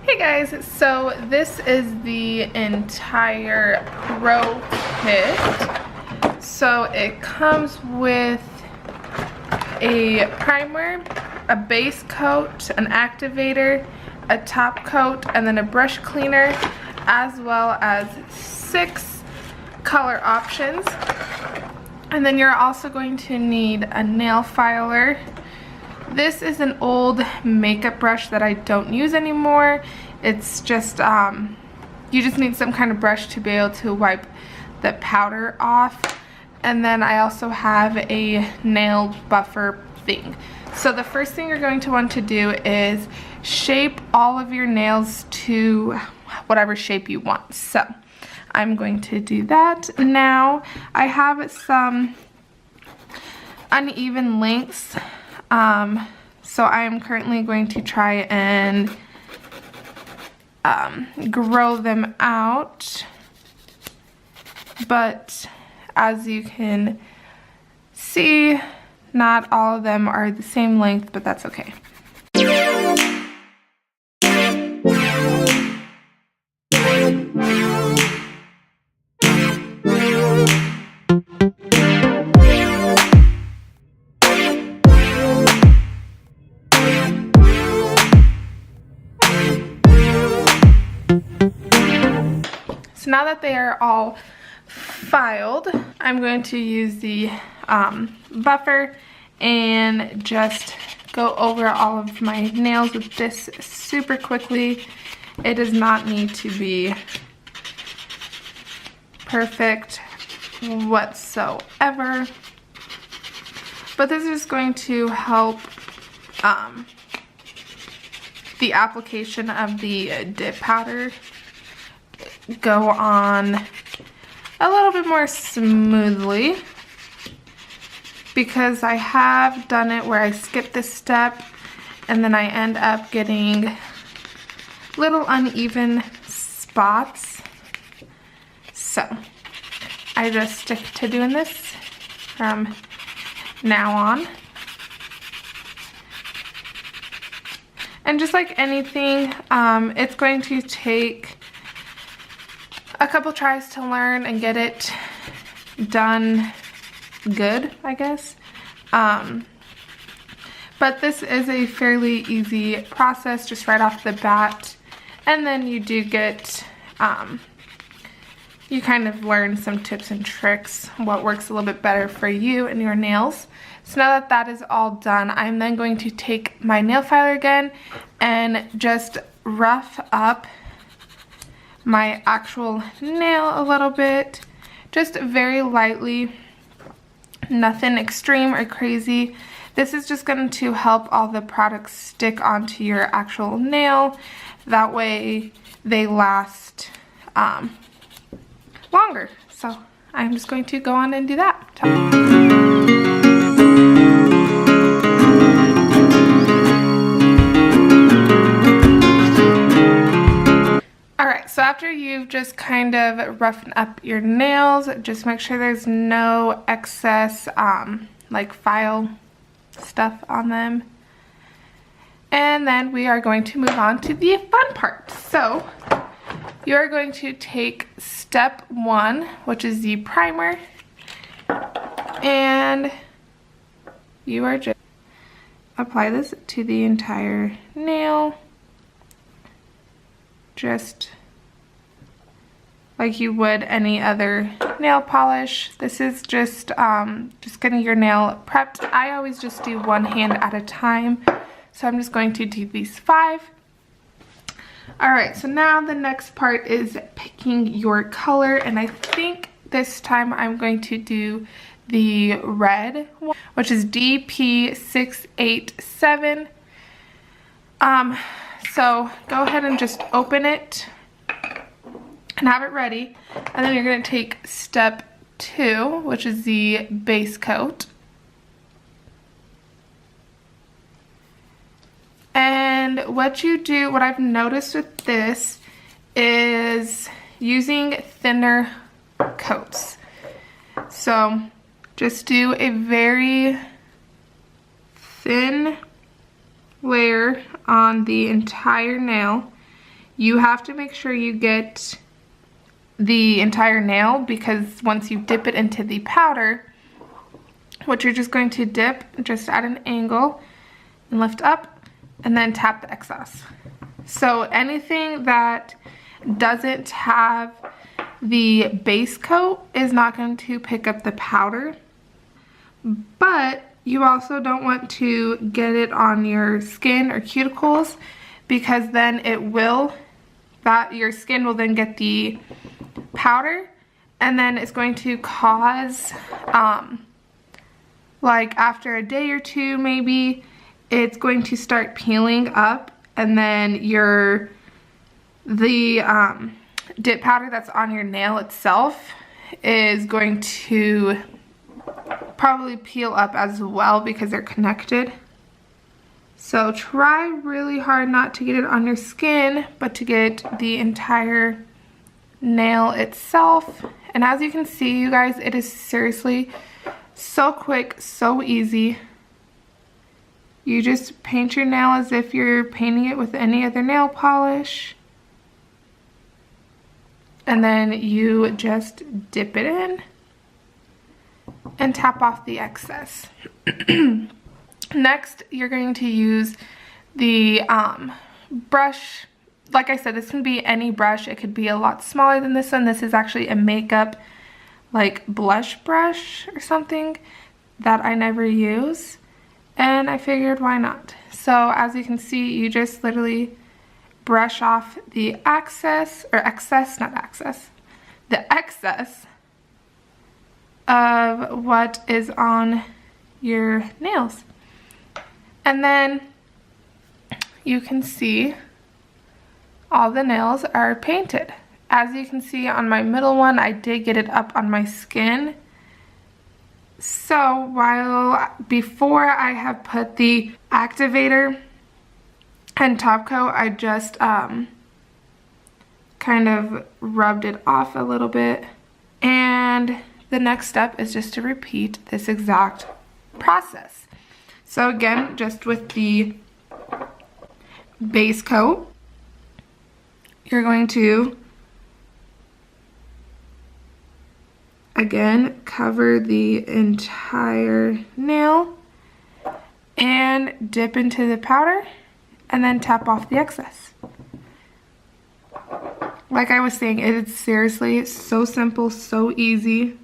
Hey guys, so this is the entire Pro kit. So it comes with a primer, a base coat, an activator, a top coat, and then a brush cleaner, as well as 6 color options. And then you're also going to need a nail filer. This is an old makeup brush that I don't use anymore. It's just, you just need some kind of brush to be able to wipe the powder off. And then I also have a nail buffer thing. So the first thing you're going to want to do is shape all of your nails to whatever shape you want. So I'm going to do that now. I have some uneven lengths. So I am currently going to try and grow them out, but as you can see, not all of them are the same length, but that's okay. So now that they are all filed, I'm going to use the buffer and just go over all of my nails with this super quickly. It does not need to be perfect whatsoever, but this is going to help the application of the dip powder go on a little bit more smoothly, because I have done it where I skip this step and then I end up getting little uneven spots. So I just stick to doing this from now on. And just like anything, it's going to take a couple tries to learn and get it done good, I guess. But this is a fairly easy process just right off the bat. And then you do get, you kind of learn some tips and tricks, what works a little bit better for you and your nails. So now that that is all done, I'm then going to take my nail filer again and just rough up my actual nail a little bit, just very lightly, nothing extreme or crazy. This is just going to help all the products stick onto your actual nail. That way they last longer. So I'm just going to go on and do that. So after you've just kind of roughened up your nails, just make sure there's no excess like file stuff on them. And then we are going to move on to the fun part. So you are going to take step 1, which is the primer, and you are just apply this to the entire nail, just like you would any other nail polish. This is just getting your nail prepped. I always just do one hand at a time, so I'm just going to do these 5. Alright, so now the next part is picking your color, and I think this time I'm going to do the red one, which is DP687. So go ahead and just open it and have it ready, and then you're going to take step 2, which is the base coat, and what you do, what I've noticed with this is using thinner coats. So just do a very thin layer on the entire nail. you have to make sure you get the entire nail, because once you dip it into the powder, what you're just going to dip just at an angle and lift up and then tap the excess. So anything that doesn't have the base coat is not going to pick up the powder, but you also don't want to get it on your skin or cuticles, because then your skin will then get the powder, and then it's going to cause like after a day or two maybe, it's going to start peeling up, and then the dip powder that's on your nail itself is going to probably peel up as well because they're connected. So try really hard not to get it on your skin, but to get the entire nail itself. And as you can see, you guys, it is seriously so quick, so easy. You just paint your nail as if you're painting it with any other nail polish. And then you just dip it in and tap off the excess. Next, you're going to use the brush. Like I said, this can be any brush. It could be a lot smaller than this one. This is actually a makeup like blush brush or something that I never use, and I figured why not. So as you can see, you just literally brush off the excess of what is on your nails. And then you can see all the nails are painted. As you can see on my middle one, I did get it up on my skin. So before I have put the activator and top coat, I just kind of rubbed it off a little bit. And the next step is just to repeat this exact process. So again, just with the base coat, you're going to again cover the entire nail and dip into the powder and then tap off the excess. Like I was saying, it is seriously so simple, so easy.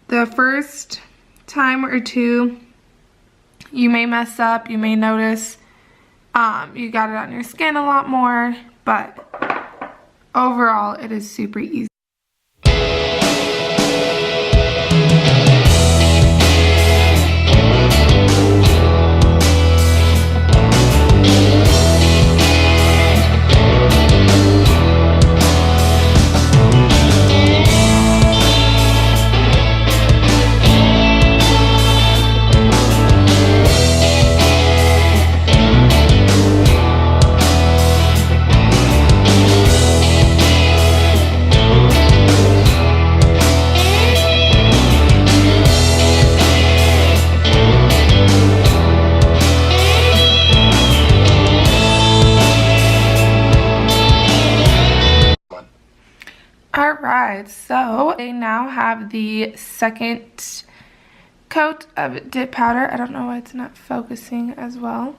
The first time or two you may mess up, you may notice you got it on your skin a lot more, but overall it is super easy. Alright, so they now have the second coat of dip powder. I don't know why it's not focusing as well.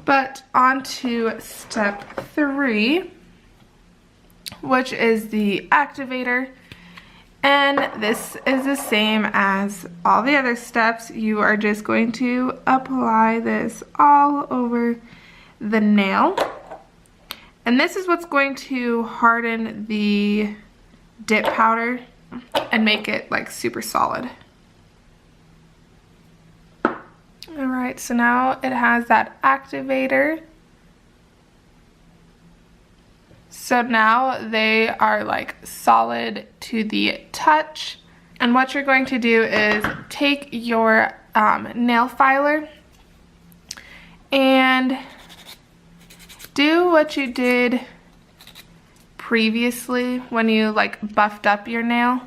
But on to step 3, which is the activator. And this is the same as all the other steps. You are just going to apply this all over the nail. And this is what's going to harden the dip powder and make it like super solid. Alright, so now it has that activator. So now they are like solid to the touch. And what you're going to do is take your nail filer and do what you did previously when you like buffed up your nail.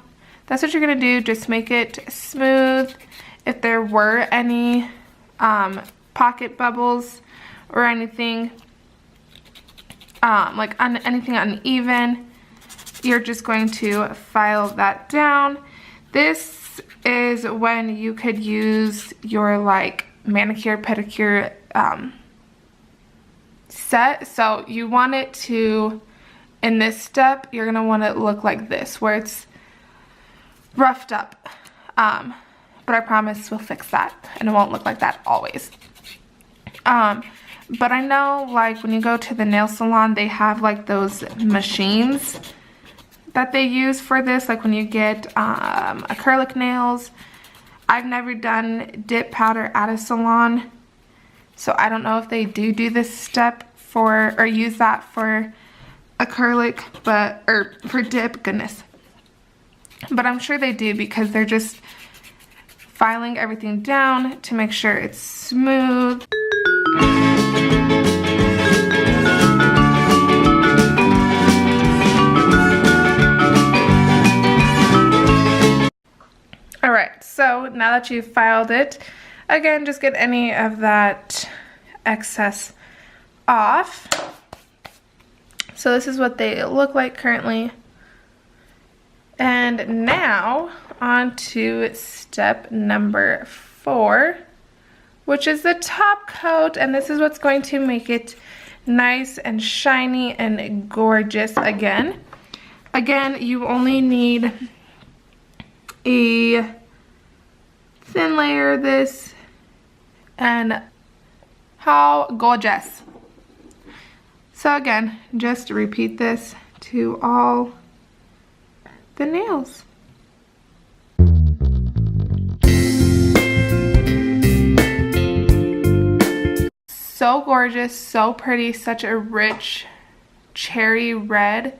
That's what you're gonna do. Just make it smooth. If there were any pocket bubbles or anything, like on anything uneven, you're just going to file that down. This is when you could use your like manicure pedicure set. So you want it to, in this step, you're gonna want it to look like this, where it's roughed up. But I promise we'll fix that, and it won't look like that always. But I know, like, when you go to the nail salon, they have like those machines that they use for this, like when you get acrylic nails. I've never done dip powder at a salon, so I don't know if they do this step for, or use that for acrylic, but, or for dip, goodness. But I'm sure they do, because they're just filing everything down to make sure it's smooth. Alright, so now that you've filed it, again, just get any of that excess off. So this is what they look like currently. And now on to step number 4, which is the top coat, and this is what's going to make it nice and shiny and gorgeous again. Again, you only need a thin layer of this, and how gorgeous. So again, just repeat this to all the nails. So gorgeous, so pretty, such a rich cherry red.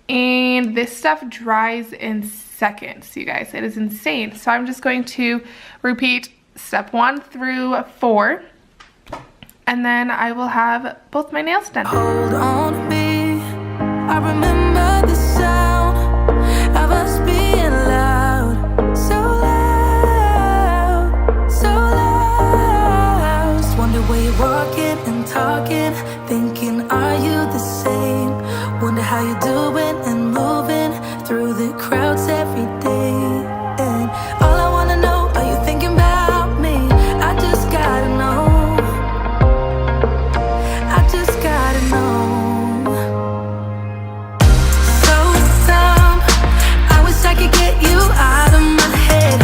And this stuff dries in seconds, you guys. It is insane. So I'm just going to repeat step 1 through 4, and then I will have both my nails done. Hold on to me, I remember the sound of us being loud, so loud, so loud. Just wonder where you're walking and talking, thinking, are you the same? Wonder how you're doing and moving through the crowds every day. And all I wanna know, are you thinking about me? I just gotta know. I just gotta know. So dumb, I wish I could get you out of my head.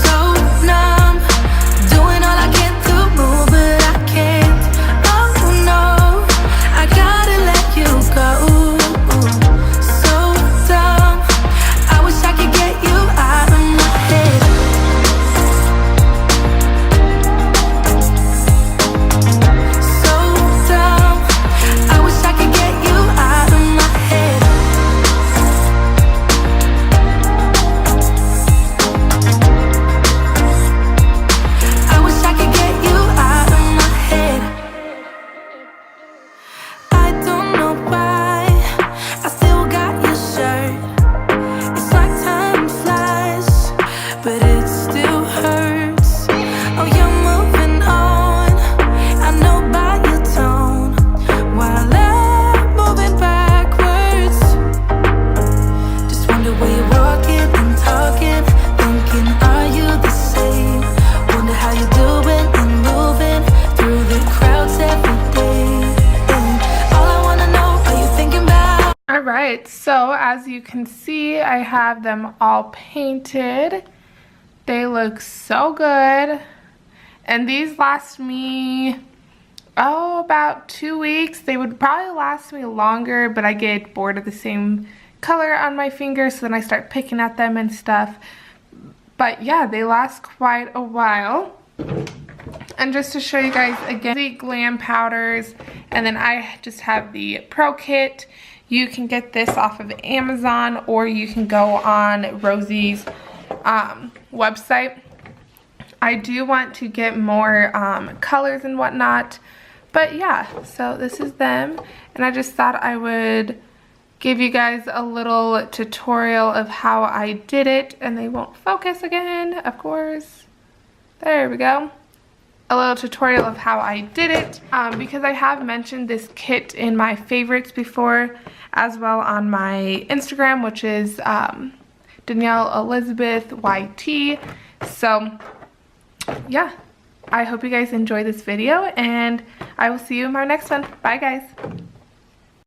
So numb, doing all I can to move, but I can't. Oh no, I gotta let you go. So dumb, I wish I could get you out of my head. So dumb, I wish I could get you out of my head. I wish I could get you out of my head. I don't know why I still got your shirt. It's like time flies, but it still hurts. Oh, you're moving on, I know by your tone, while I'm moving backwards. Just wonder where you're walking and talking, thinking, are you the same? Wonder how you're doing and moving through the crowds every day. And all I wanna know, are you thinking about? Alright, so as you can see, I have them all painted. They look so good. And these last me, about 2 weeks. They would probably last me longer, but I get bored of the same color on my fingers, so then I start picking at them and stuff. But yeah, they last quite a while. And just to show you guys again, the glam powders, and then I just have the Pro Kit. You can get this off of Amazon, or you can go on Rossi's website. I do want to get more colors and whatnot, but yeah, so this is them, and I just thought I would give you guys a little tutorial of how I did it. And they won't focus again, of course. There we go. a little tutorial of how I did it, because I have mentioned this kit in my favorites before, as well on my Instagram, which is Danielle Elizabeth YT. So yeah, I hope you guys enjoy this video, and I will see you in my next one. Bye guys.